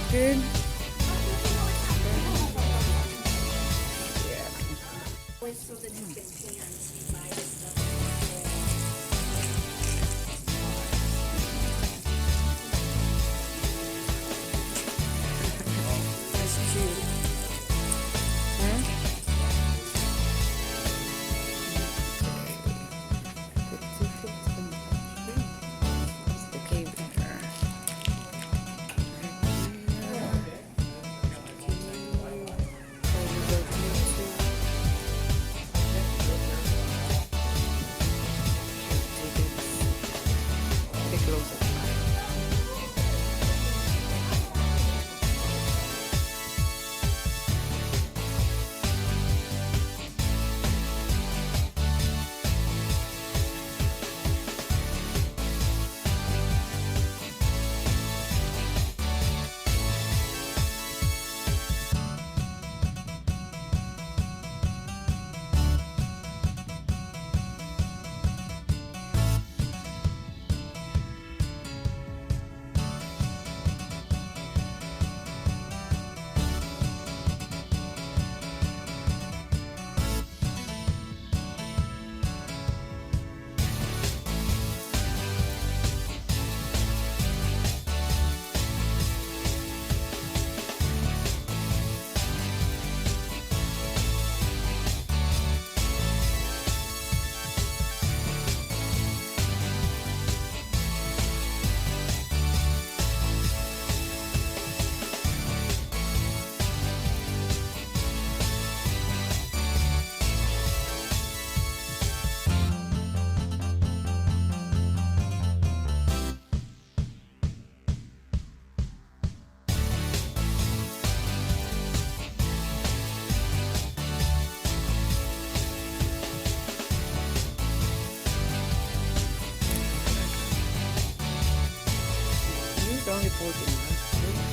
Good. That's cute. Huh? It's the cave here. Take a look. This is only 14 months.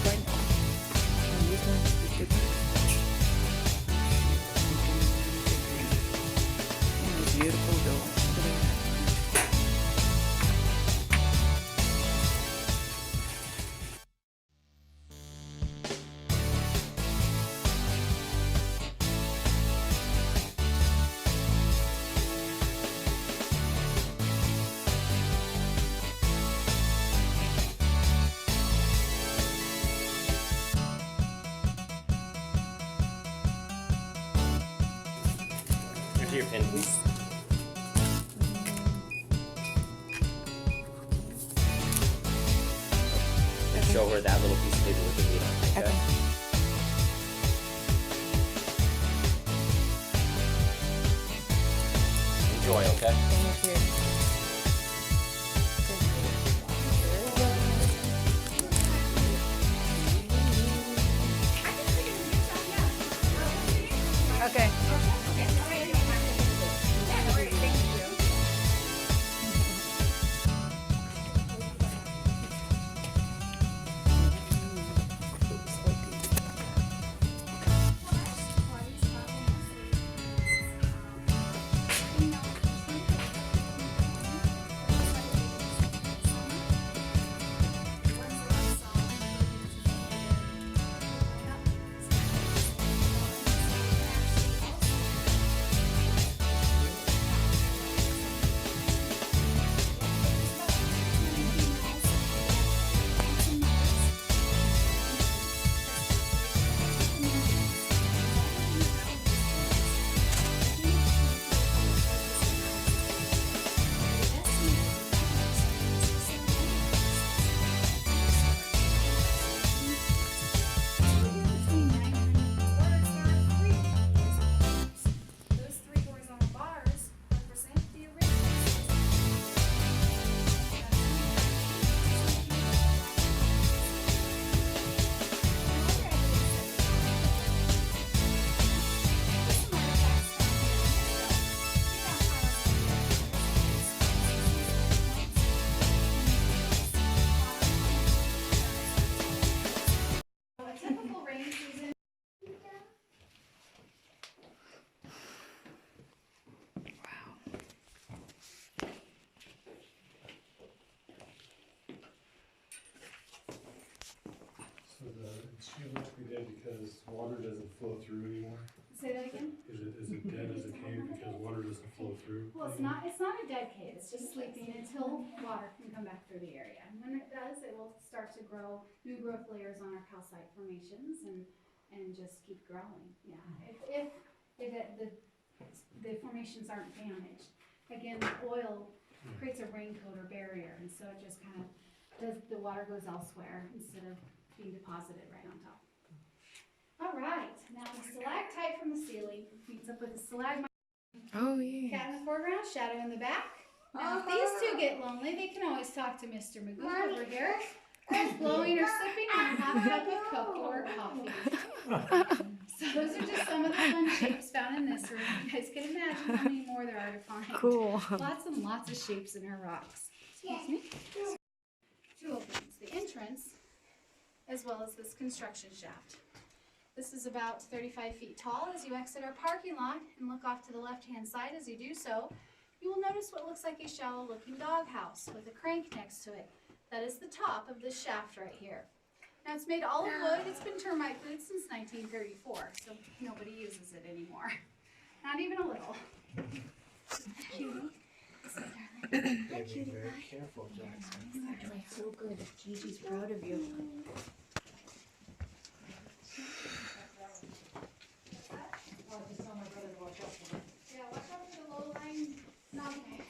Right now. And this one is 50 months. It's beautiful though. Enter your pin, please. And show her that little piece of paper with the date on it, okay? Enjoy, okay? Thank you. Okay. She must be dead because water doesn't flow through anymore. Say that again? Is it dead as a cave because water doesn't flow through? Well, it's not a dead cave. It's just sleeping until water can come back through the area. And when it does, it will start to grow new growth layers on our calcite formations and just keep growing. Yeah. If the formations aren't damaged. Again, the oil creates a raincoat or barrier, and so it just kind of the water goes elsewhere instead of being deposited right on top. All right, now the stalactite from the ceiling meets up with the stalagmite. Oh, yeah. Cat in the foreground, shadow in the back. Now, if these two get lonely, they can always talk to Mr. Magoo over here, who's blowing or sipping on a hot cup of cocoa or coffee. So those are just some of the fun shapes found in this room. You guys can imagine how many more there are to find. Cool. Lots and lots of shapes in our rocks. Excuse me. Two openings, the entrance, as well as this construction shaft. This is about 35 feet tall. As you exit our parking lot and look off to the left-hand side, as you do so, you will notice what looks like a shallow-looking doghouse with a crank next to it. That is the top of this shaft right here. Now, it's made all of wood. It's been termite-proof since 1934, so nobody uses it anymore. Not even a little. Cutie. Be very careful, Jackson. You're doing so good. Gigi's proud of you. Yeah, watch out for the low-lying knobhead.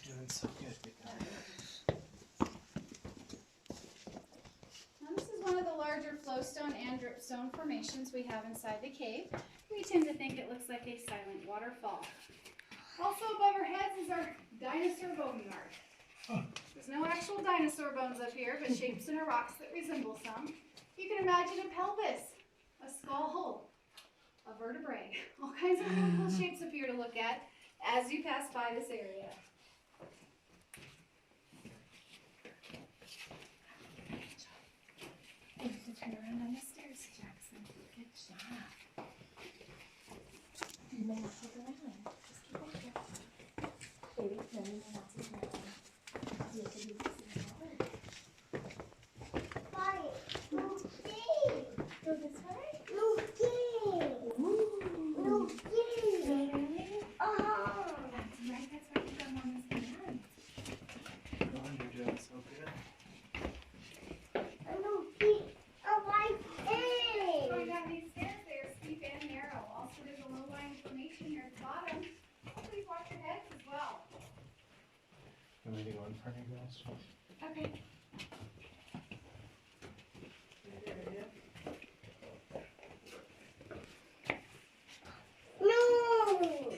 Doing so good. Now, this is one of the larger flowstone and dripstone formations we have inside the cave. We tend to think it looks like a silent waterfall. Also above our heads is our dinosaur bone yard. There's no actual dinosaur bones up here, but shapes in our rocks that resemble some. You can imagine a pelvis, a skull hole, a vertebrae, all kinds of really cool shapes up here to look at as you pass by this area. You have to turn around on the stairs, Jackson. Good job. You may not look around. Just keep looking. Baby, no, you may not see around. You have to do this in the water. Go this way? That's right, that's why you got Mama's command. You're doing so good. Going down these stairs, they are steep and narrow. Also, there's a low-lying formation here at the bottom. Please watch your heads as well. You want me to go in front of you guys? Okay.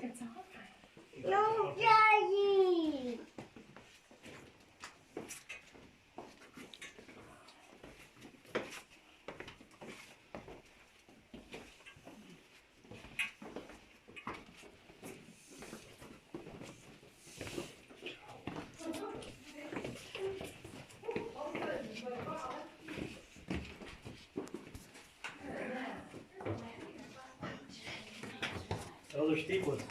It's all right. No, Daddy. Those are steep ones.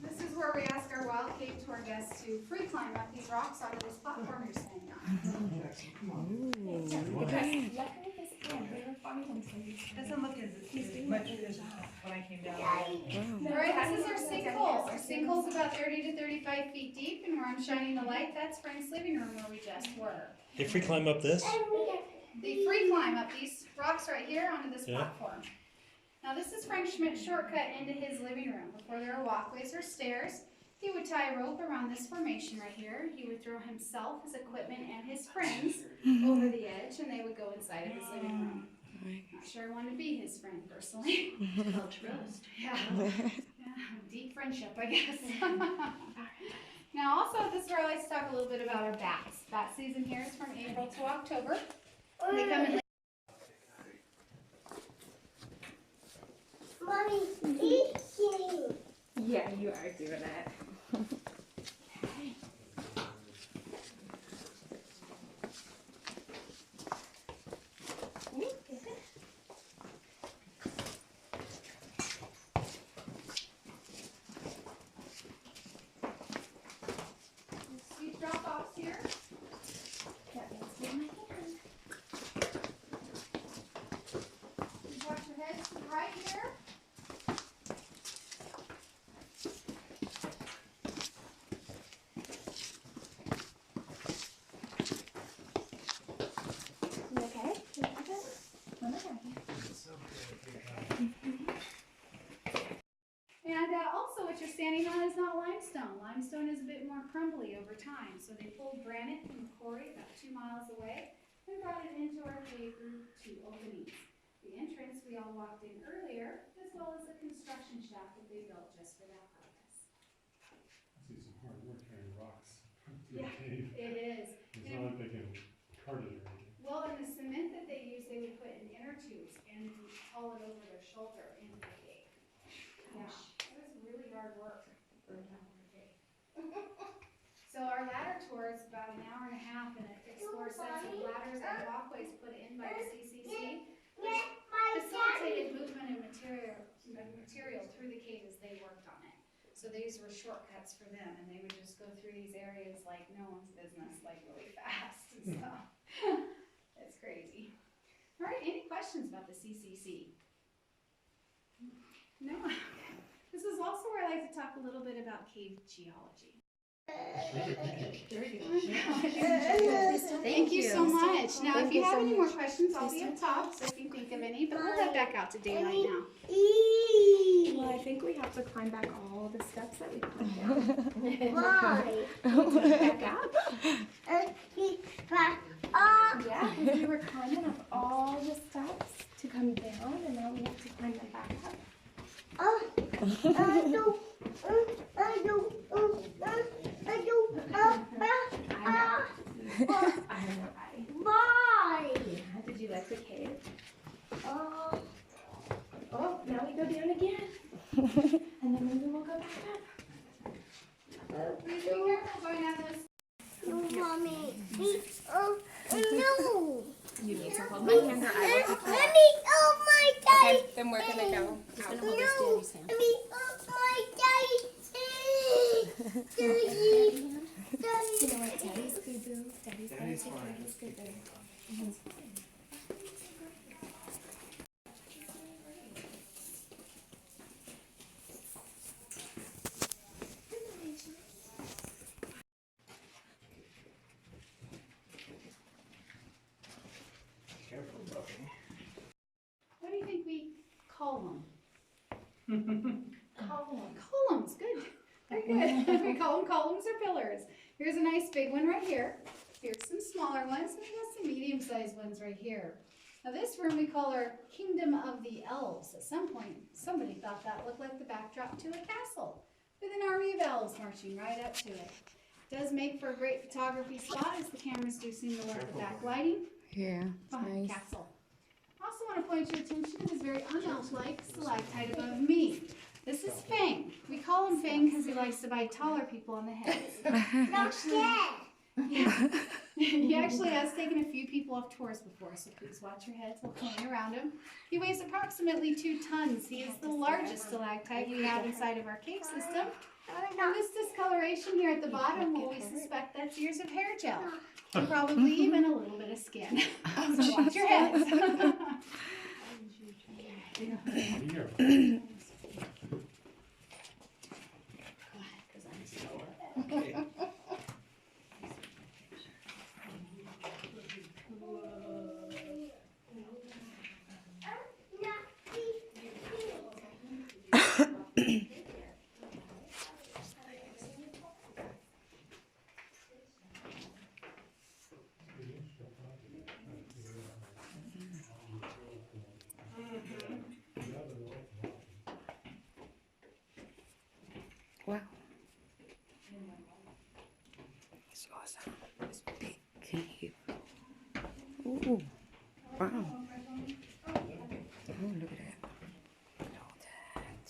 This is where we ask our wild cave tour guests to free climb up these rocks onto this platform you're standing on. Luckily this time, we were finding some. Doesn't look as much as when I came down. All right, this is our sinkhole. Our sinkhole's about 30 to 35 feet deep, and where I'm shining the light, that's Frank's living room where we just were. They free climb up this? They free climb up these rocks right here onto this Yeah. platform. Now this is Frank Schmidt's shortcut into his living room. Before there are walkways or stairs, he would tie a rope around this formation right here. He would throw himself, his equipment, and his friends over the edge, and they would go inside of his living room. Not sure I want to be his friend personally. Well, trust. Yeah. Yeah, deep friendship, I guess. Now, also, this is where I like to talk a little bit about our bats. Bat season here is from April to October. They come in. Mommy, eating. Yeah, you are doing it. limestone. Limestone is a bit more crumbly over time, so they pulled granite from the quarry about 2 miles away and brought it into our cave through 2 openings. The entrance we all walked in earlier, as well as the construction shaft that they built just for that purpose. I see some hard work carrying rocks through the Yeah. cave. It is. It's not like they can cart it or anything. Well, and the cement that they use, they would put in inner tubes and haul it over their shoulder into the cave. Yeah, it was really hard work. So our ladder tour is about an hour and a half, and it explores sets of ladders and walkways put in by the CCC, which facilitated movement of material through the cave as they worked on it. So these were shortcuts for them, and they would just go through these areas like no one's business, like really fast and stuff. It's crazy. All right, any questions about the CCC? No? This is also where I like to talk a little bit about cave geology. Thank you so much. Now, if you have any more questions, I'll be up top, so if you think of any, but we'll head back out to daylight now. Well, I think we have to climb back all the steps that we climbed down. Why? Back up? Back up. Yeah, because we were climbing up all the steps to come down, and now we have to climb them back up. I do. I know, right? Why? Yeah, did you like the cave? Oh, now we go down again. And then maybe we'll go back up. Please be careful going down this. Mommy. No. You need to hold my hand or I will pick you up. Mommy, oh my Okay, daddy. then we're gonna go. No. Mommy, oh my daddy. Daddy. You know what? Daddy's good, boo. Daddy's gonna take care of his good, boo. What do you think we call them? Columns, good. Very good. We call them columns or pillars. Here's a nice big one right here. Here's some smaller ones, and here's some medium-sized ones right here. Now this room we call our Kingdom of the Elves. At some point, somebody thought that looked like the backdrop to a castle with an army of elves marching right up to it. It does make for a great photography spot as the cameras do seem to love the backlighting. Yeah, it's nice. Castle. I also want to point your attention to this very unelf-like stalactite above me. This is Fang. We call him Fang because he likes to bite taller people on the heads. Not scared. Yeah. He actually has taken a few people off tours before, so please watch your heads while playing around him. He weighs approximately 2 tons. He is the largest stalactite we have inside of our cave system. And this discoloration here at the bottom, well, we suspect that's years of hair gel. And probably even a little bit of skin. So watch your heads. Here. Wow. It's awesome. It's big cave. Ooh. Wow. Oh, look at that. Look at all that.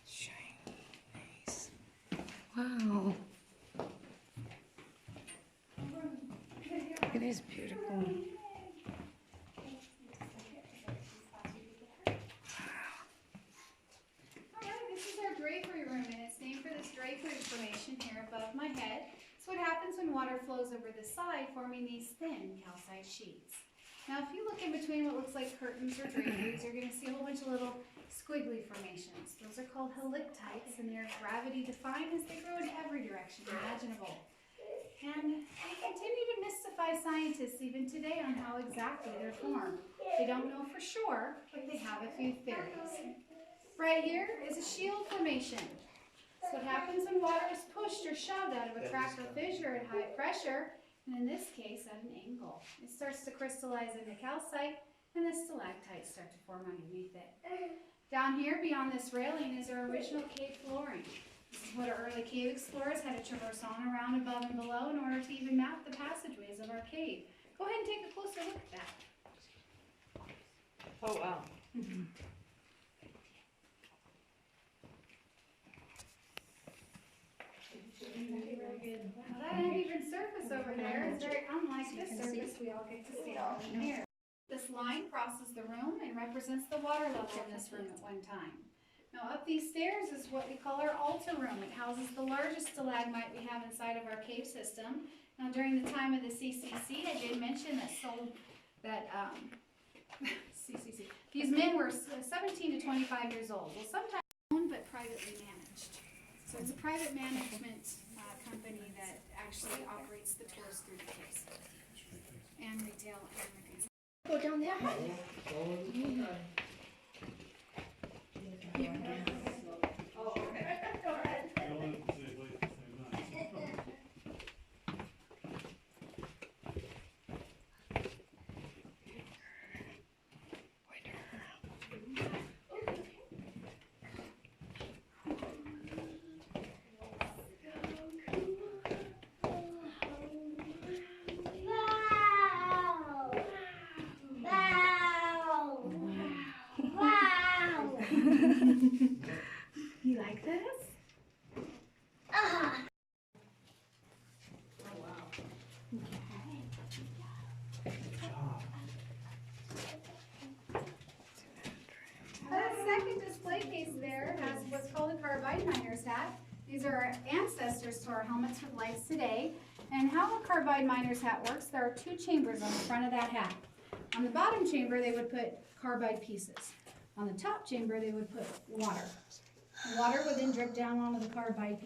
Shiny. Nice. Wow. Look at this, beautiful. Drapery room, and it's named for this drapery formation here above my head. It's what happens when water flows over the side, forming these thin calcite sheets. Now, if you look in between what looks like curtains or draperies, you're going to see a whole bunch of little squiggly formations. Those are called halictites, and they're gravity defined as they grow in every direction imaginable. And they continue to mystify scientists even today on how exactly they're formed. They don't know for sure, but they have a few theories. Right here is a shield formation. So what happens when water is pushed or shoved out of a crack or fissure at high pressure, and in this case at an angle. It starts to crystallize into calcite, and the stalactites start to form underneath it. Down here beyond this railing is our original cave flooring. This is what our early cave explorers had to traverse on around above and below in order to even map the passageways of our cave. Go ahead and take a closer look at that. Oh, wow. Now that uneven surface over there is very unlike this surface we all get to see out in here. This line crosses the room and represents the water level in this room at one time. Now up these stairs is what we call our altar room. It houses the largest stalagmite we have inside of our cave system. Now during the time of the CCC, I did mention that CCC. These men were 17 to 25 years old. Well, sometimes owned but privately managed. So it's a private management company that actually operates the tours through the caves and retail and reviews. Go down there. You like this? The second display case there has what's called a carbide miner's hat. These are our ancestors to our helmets with lights today. And how a carbide miner's hat works, there are two chambers on the front of that hat. On the bottom chamber, they would put carbide pieces. On the top chamber, they would put water. The water would then drip down onto the carbide piece.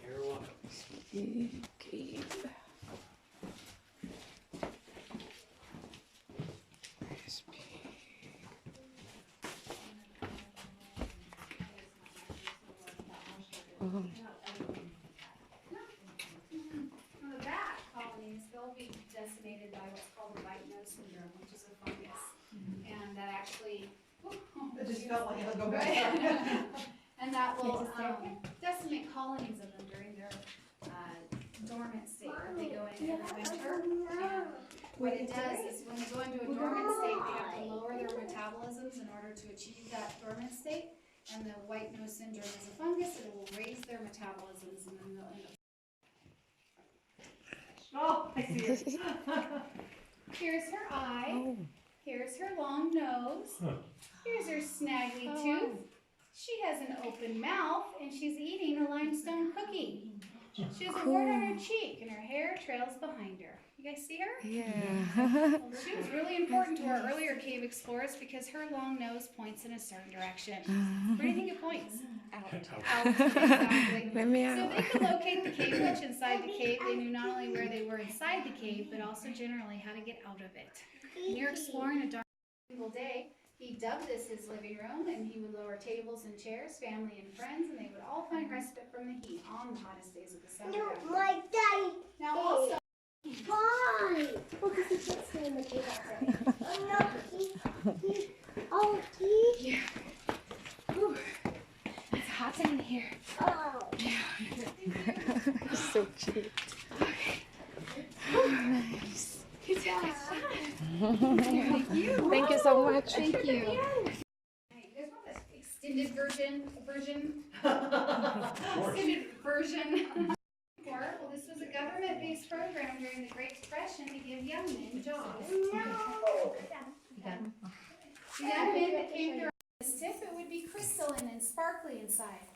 You're welcome. Cave. Nice big. Oh. On the bat colonies, they'll be decimated by what's called the white nose syndrome, which is a fungus. And that actually... It just felt like it'll go back. And that will decimate colonies of them during their dormant state that they go into in the winter. And what it does is when they go into a dormant state, they have to lower their metabolisms in order to achieve that dormant state. And the white nose syndrome is a fungus, it will raise their metabolisms and then they'll end up. Oh, I see it. Here's her eye, Oh. here's her long nose, here's her snaggly tooth. She has an open mouth and she's eating a limestone cookie. She has a wart on her cheek and her hair trails behind her. You guys see her? Yeah. She was really important to our earlier cave explorers because her long nose points in a certain direction. Where do you think it points? Out. Exactly. Let me So out. they could locate the cave niche inside the cave. They knew not only where they were inside the cave, but also generally how to get out of it. When you're exploring a dark single day, he dubbed this his living room, and he would lower tables and chairs, family and friends, and they would all find respite from the heat on the hottest days of the summer. No, my daddy. Now also, Why? Well, because he can't stay in the cave all day. Oh, no, he. It's hot in here. Oh. So cute. Nice. good job. Thank you so much. Thank you. Hey, you guys want the extended version? Extended version. Well, this was a government-based program during the Great Depression to give young men jobs. No. The young men that came through this tip, it would be crystalline and sparkly inside.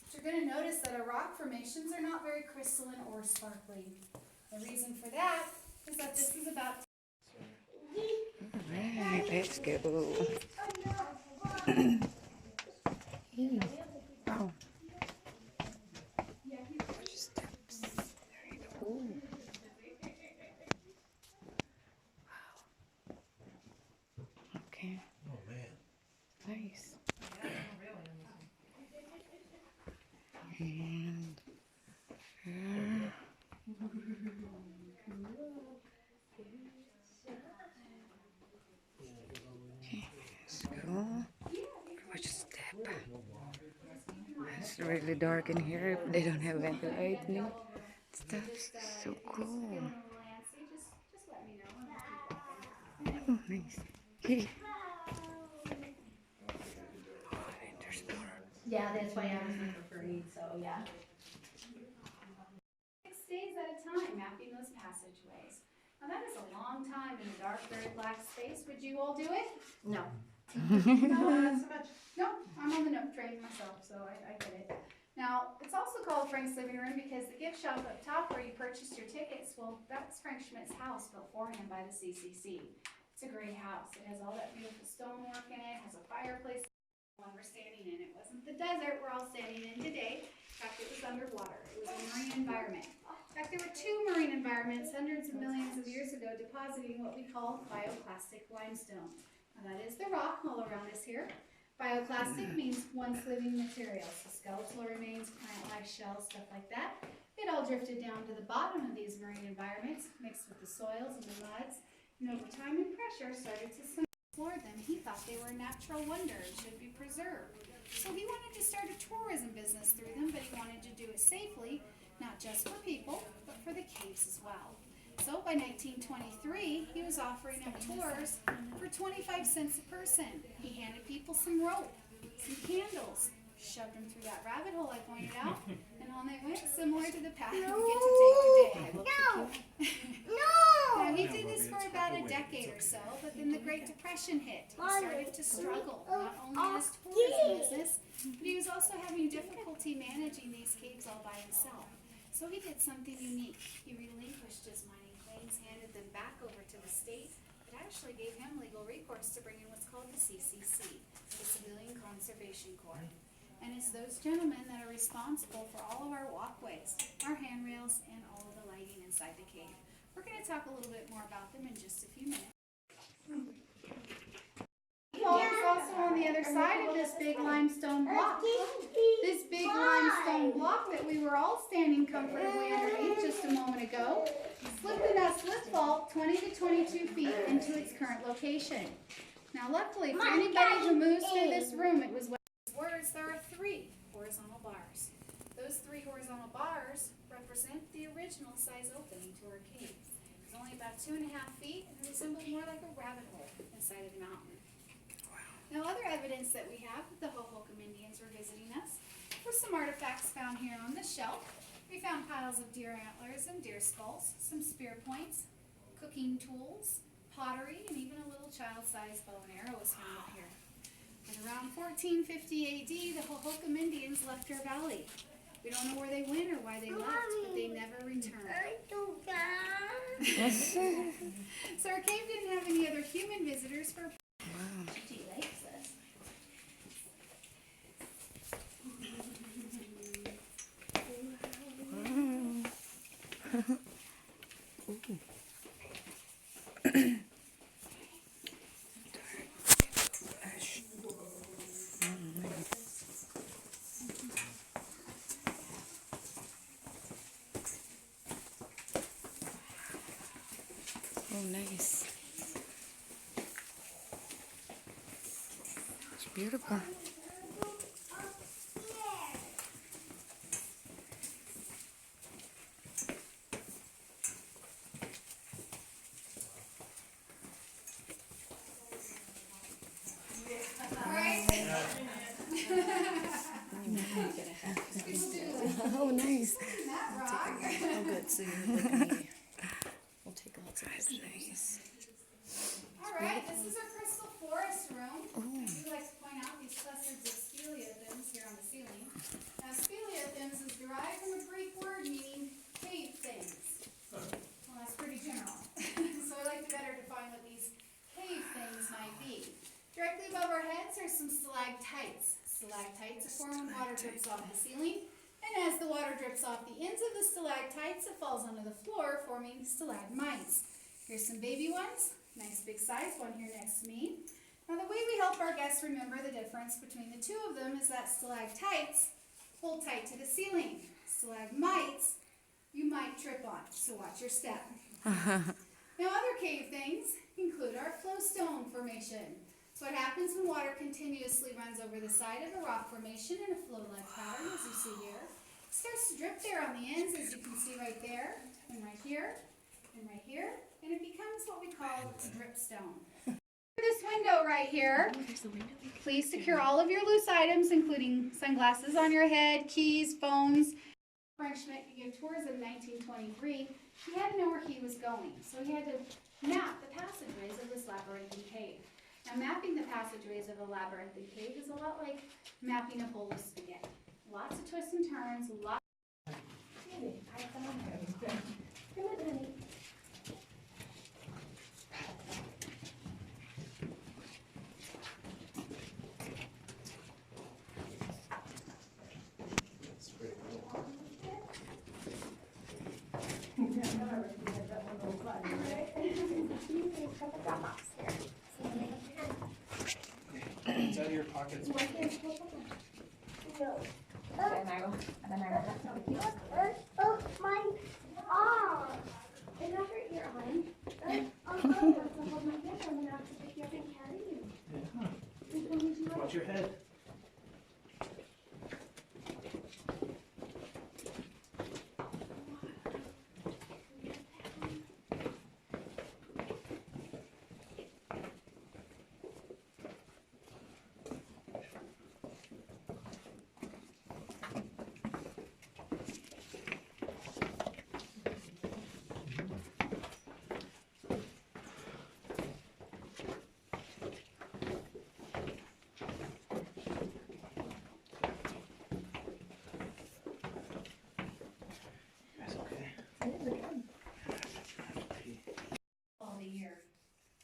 But you're going to notice that our rock formations are not very crystalline or sparkly. The reason for that is that this is about Alright, let's go. Oh. Steps. There you go. Ooh. Wow. Okay. Oh man. Nice. And let's go. Watch a step. It's really dark in here. They don't have any lighting. Stuff's so cool. Just let me know and I'll keep walking. Oh, nice. There's more. Yeah, that's why I was referring, so yeah. 6 days at a time, mapping those passageways. Now that is a long time in a dark, very black space. Would you all do it? No. No? Not so much. No, I'm on the note train myself, so I get it. Now, it's also called Frank's Living Room because the gift shop up top where you purchased your tickets, well, that's Frank Schmidt's house built for him by the CCC. It's a great house. It has all that beautiful stonework in it, has a fireplace. The one we're standing in, it wasn't the desert we're all standing in today. In fact, it was underwater. It was a marine environment. In fact, there were 2 marine environments hundreds of millions of years ago depositing what we call bioclastic limestone. Now that is the rock all around us here. Bioclastic means once living material, so skeletal remains, plant life, shells, stuff like that. It all drifted down to the bottom of these marine environments, mixed with the soils and the muds, and over time and pressure started to explore them. He thought they were a natural wonder and should be preserved. So he wanted to start a tourism business through them, but he wanted to do it safely, not just for people, but for the caves as well. So by 1923, he was offering up tours for 25 cents a person. He handed people some rope, some candles, shoved them through that rabbit hole I pointed out, and on they went, similar to the path we get to take today. Now, he did this for about a decade or so, but then the Great Depression hit. He started to struggle, not only in his tourism business, but he was also having difficulty managing these caves all by himself. So he did something unique. He relinquished his mining claims, handed them back over to the state. It actually gave him legal recourse to bring in what's called the CCC, the Civilian Conservation Corps. And it's those gentlemen that are responsible for all of our walkways, our handrails, and all of the lighting inside the cave. We're going to talk a little bit more about them in just a few minutes. Well, it's also on the other side of this big limestone block. This big limestone block that we were all standing comfortably underneath just a moment ago slipped in that slip fault 20 to 22 feet into its current location. Now, luckily, for anybody who moves through this room, it was words, there are 3 horizontal bars. Those 3 horizontal bars represent the original size opening to our cave. It's only about 2.5 feet and it resembled more like a rabbit hole inside of the mountain. Now, other evidence that we have that the Hohokam Indians were visiting us were some artifacts found here on the shelf. We found piles of deer antlers and deer skulls, some spear points, cooking tools, pottery, and even a little child-sized bow and arrow was found up here. At around 1450 AD, the Hohokam Indians left our valley. We don't know where they went or why they left, but they never returned. So our cave didn't have any other human visitors for She likes us. Oh, nice. It's beautiful. Oh, nice. Oh, good, so you're looking at me. We'll take lots of That's nice. Alright, this is our crystal forest room. We like to point out these clusters of speleothems here on the ceiling. Now, speleothems is derived from a Greek word meaning cave things. Well, that's pretty general. So I like to better define what these cave things stalactites. Stalactites form when water drips off the ceiling, and as the water drips off the ends of the stalactites, it falls onto the floor, forming stalagmites. Here's some baby ones, nice big size, one here next to me. Now the way we help our guests remember the difference between the two of them is that stalactites hold tight to the ceiling. Stalagmites, you might trip on, so watch your step. Now other cave things include our flowstone formation. It's what happens when water continuously runs over the side of a rock formation in a flow-like pattern, as you see here. It starts to drip there on the ends, as you can see right there, and right here, and right here, and it becomes what we call a dripstone. This window right here, please secure all of your loose items, including sunglasses on your head, keys, phones. French Schmidt gave tours in 1923. He had to know where he was going, so he had to map the passageways of this labyrinthine cave. Now, mapping the passageways of a labyrinthine cave is a lot like mapping a bowl of spaghetti. Lots of twists and turns, lots. It's out of your pockets. Oh, my arm. Is that hurt your arm? Oh, no, I have to hold my hand. I'm going to have to pick you up and carry you. Yeah. Which one would you like? Watch your head.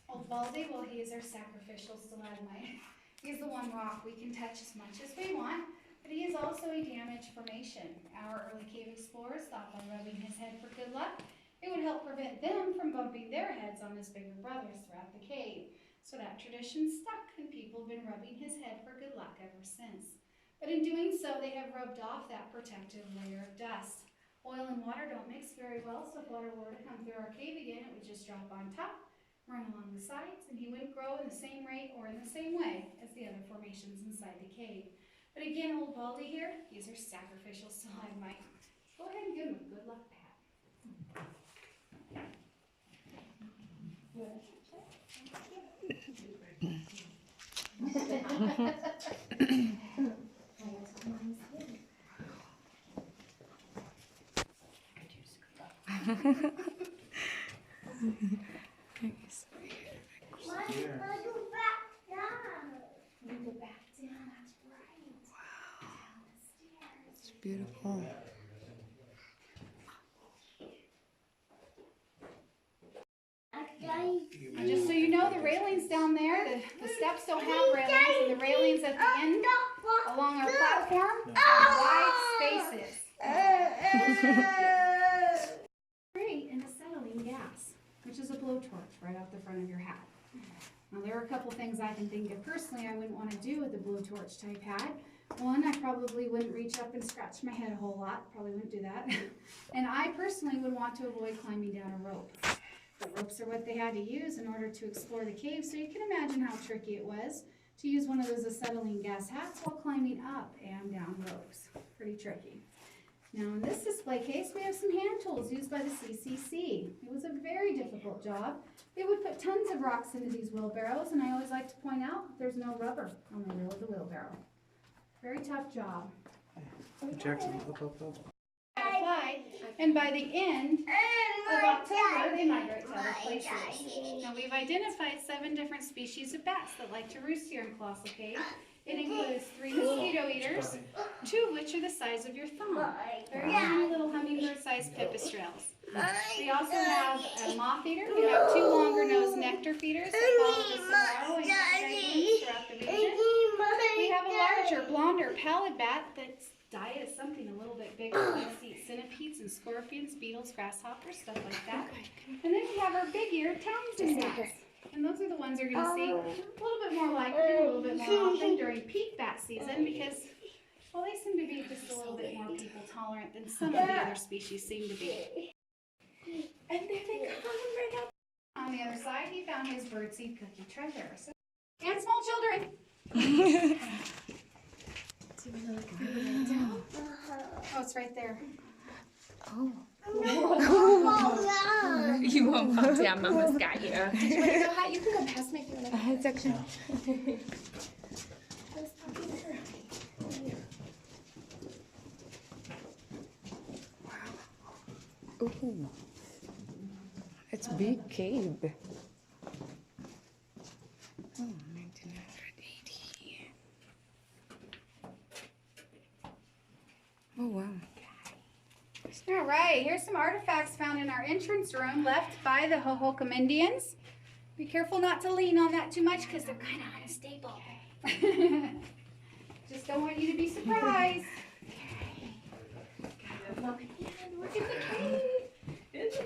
Old Baldy, well, he is our sacrificial stalagmite. He is the one rock we can touch as much as we want, but he is also a damaged formation. Our early cave explorers thought by rubbing his head for good luck, it would help prevent them from bumping their heads on his bigger brothers throughout the cave. So that tradition stuck, and people have been rubbing his head for good luck ever since. But in doing so, they have rubbed off that protective layer of dust. Oil and water don't mix very well, so if water were to come through our cave again, it would just drop on top, run along the sides, and he wouldn't grow in the same rate or in the same way as the other formations inside the cave. But again, old Baldy here, he's our sacrificial stalagmite. Go ahead and give him a good luck pat. Beautiful. And just so you know, the railings down there, the steps don't have railings, and the railings at the end along our platform have wide spaces. Great, and acetylene gas, which is a blowtorch right off the front of your hat. Now there are a couple things I can think of personally I wouldn't want to do with a blowtorch type hat. One, I probably wouldn't reach up and scratch my head a whole lot, probably wouldn't do that. And I personally would want to avoid climbing down a rope. The ropes are what they had to use in order to explore the cave, so you can imagine how tricky it was to use one of those acetylene gas hats while climbing up and down ropes. Pretty tricky. Now in this display case, we have some hand tools used by the CCC. It was a very difficult job. They would put tons of rocks into these wheelbarrows, and I always like to point out there's no rubber on the wheel of the wheelbarrow. Very tough job. Jackson, up. Fly, and by the end of October, they migrate to other places. Now we've identified 7 different species of bats that like to roost here in Colossal Cave. It includes 3 mosquito eaters, 2 of which are the size of your thumb. Very tiny little hummingbird-sized pipistrelles. We also have a moth eater. We have 2 longer-nosed nectar feeders that follow the saguaro and cacti blooms throughout the region. We have a larger, blonder pallid bat that's diet is something a little bit bigger. Let's eat centipedes and scorpions, beetles, grasshoppers, stuff like that. And then we have our big-eared Townsend bats. And those are the ones you're going to see a little bit more likely, a little bit more often during peak bat season because, well, they seem to be just a little bit more people tolerant than some of the other species seem to be. And there they come right up. On the other side, he found his birdseed cookie treasure. And small children. Oh, it's right there. Oh. You won't fall down, Mama's got you. Did you want to go hide? You can go past me if you want to. It's actually. Wow. Ooh. It's big cave. Oh, 1980. Oh, wow. All right, here's some artifacts found in our entrance room left by the Hohokam Indians. Be careful not to lean on that too much because they're kind of unstable. Just don't want you to be surprised. Look in the cave. In the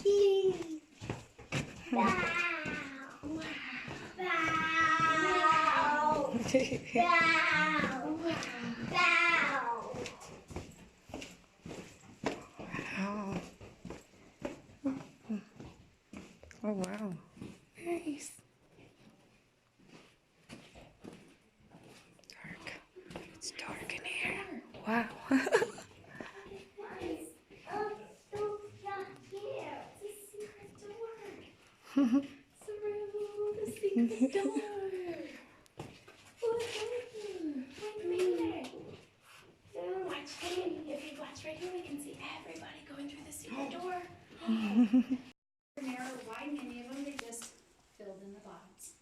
cave. Oh, wow. Nice. Dark. It's dark in here. Wow. If you watch right here, we can see everybody going through the secret door. Narrow, wide, many of them, they just filled in the bottoms.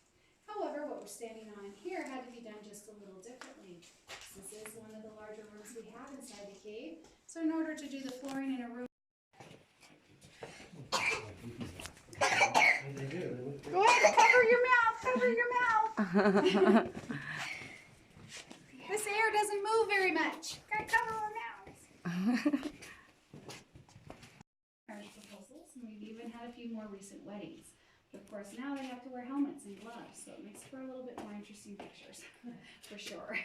However, what we're standing on here had to be done just a little differently. This is one of the larger rooms we have inside the cave. So in order to do the flooring in a room, go ahead, cover your mouth, cover your mouth. This air doesn't move very much. Gotta cover our mouths. Proposals, and we've even had a few more recent weddings. But of course, now they have to wear helmets and gloves, so it makes for a little bit more interesting pictures, for sure.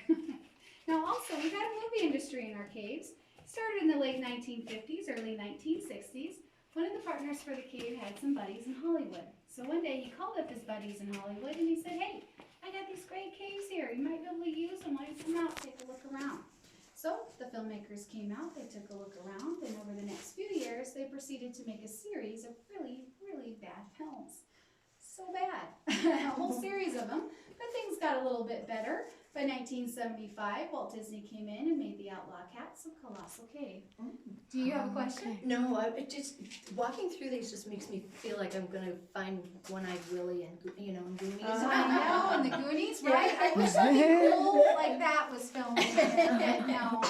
Now, also, we've had a movie industry in our caves. It started in the late 1950s, early 1960s. One of the partners for the cave had some buddies in Hollywood. So one day he called up his buddies in Hollywood and he said, "Hey, I got these great caves here. You might be able to use them. Why don't you come out, take a look around?" So the filmmakers came out, they took a look around, and over the next few years, they proceeded to make a series of really, really bad films. So bad. A whole series of them. But things got a little bit better. By 1975, Walt Disney came in and made the Outlaw Cats of Colossal Cave. Do you have a question? No, it just, walking through these just makes me feel like I'm going to find One-Eyed Willie and, and Goonies. I know, and the Goonies, right? I wish something cool like that was filmed. But no.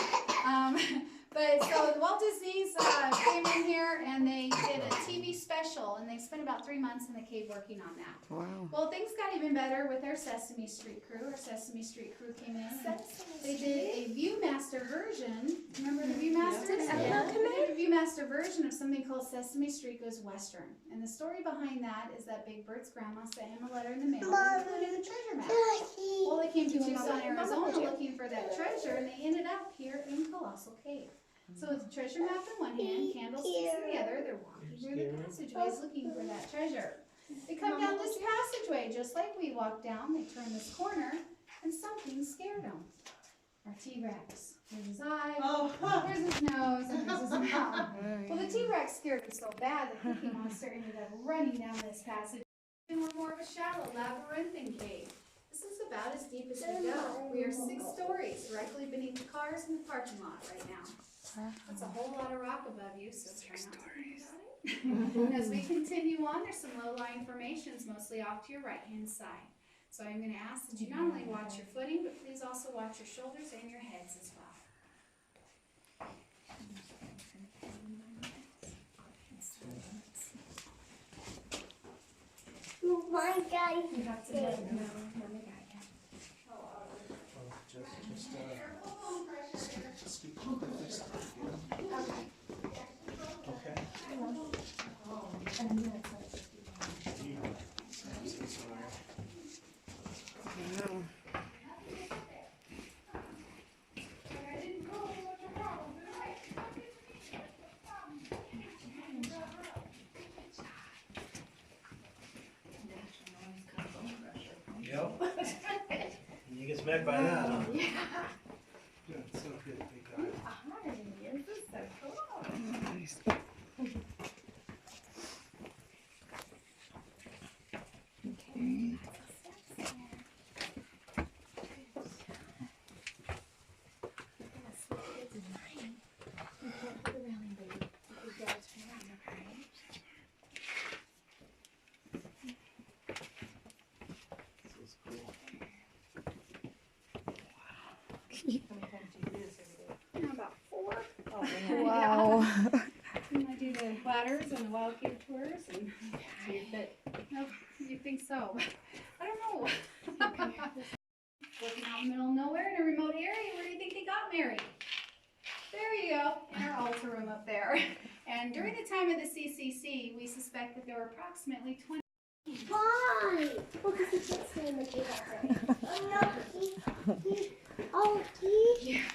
But so Walt Disney's came in here and they did a TV special and they spent about 3 months in the cave working on that. Wow. Well, things got even better with our Sesame Street crew. Our Sesame Street crew came in and they did a Viewmaster version. Remember the Viewmaster? Yeah. They did a Viewmaster version of something called Sesame Street Goes Western. And the story behind that is that Big Bird's grandma sent him a letter in the mail that included a treasure map. Well, they came to Tucson, Arizona looking for that treasure and they ended up here in Colossal Cave. So with the treasure map in one hand, candlesticks in the other, they're walking through the passageways looking for that treasure. They come down this passageway just like we walked down. They turn this corner and something scared them. Our T-Rex. There's his eye, there's his nose, and there's his mouth. Well, the T-Rex scared him so bad the Cookie Monster ended up running down this passage. And we're more of a shallow labyrinthine cave. This is about as deep as we go. We are 6 stories directly beneath the cars in the parking lot right now. That's a whole lot of rock above you, so try not to think about it. As we continue on, there's some low-lying formations, mostly off to your right-hand side. So I'm going to ask that you not only watch your footing, but please also watch your shoulders and your heads as well. My guy. You have to let them know when the guy comes. Yep. You get smacked by that, huh? Yeah. Good, so good, big guy. Hi, this is so cool. Nice. Okay. This is cool. About 4. Oh, man. Wow. And I do the ladders and the wild cave tours and see if it, no, you think so. I don't know. Working out in the middle of nowhere in a remote area, where do you think they got married? There you go, in our altar room up there. And during the time of the CCC, we suspect that there were approximately 20. Why? Well, because he can't stay in the cave all day. Oh, no, he. Yeah.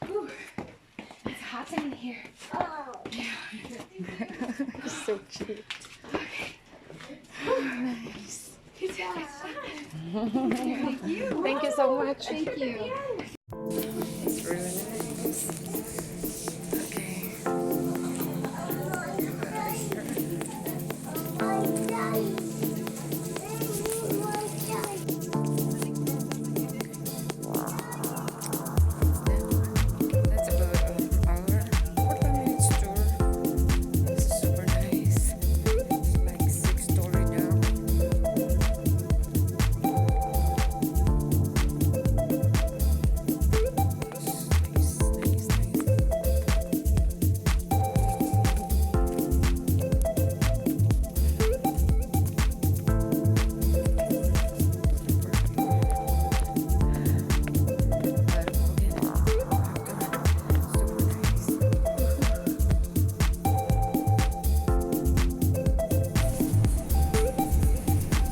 Whew. It's hot in here. Oh. So cute. Nice. Good job. Thank you. Thank you so much. Thank you. It's really nice.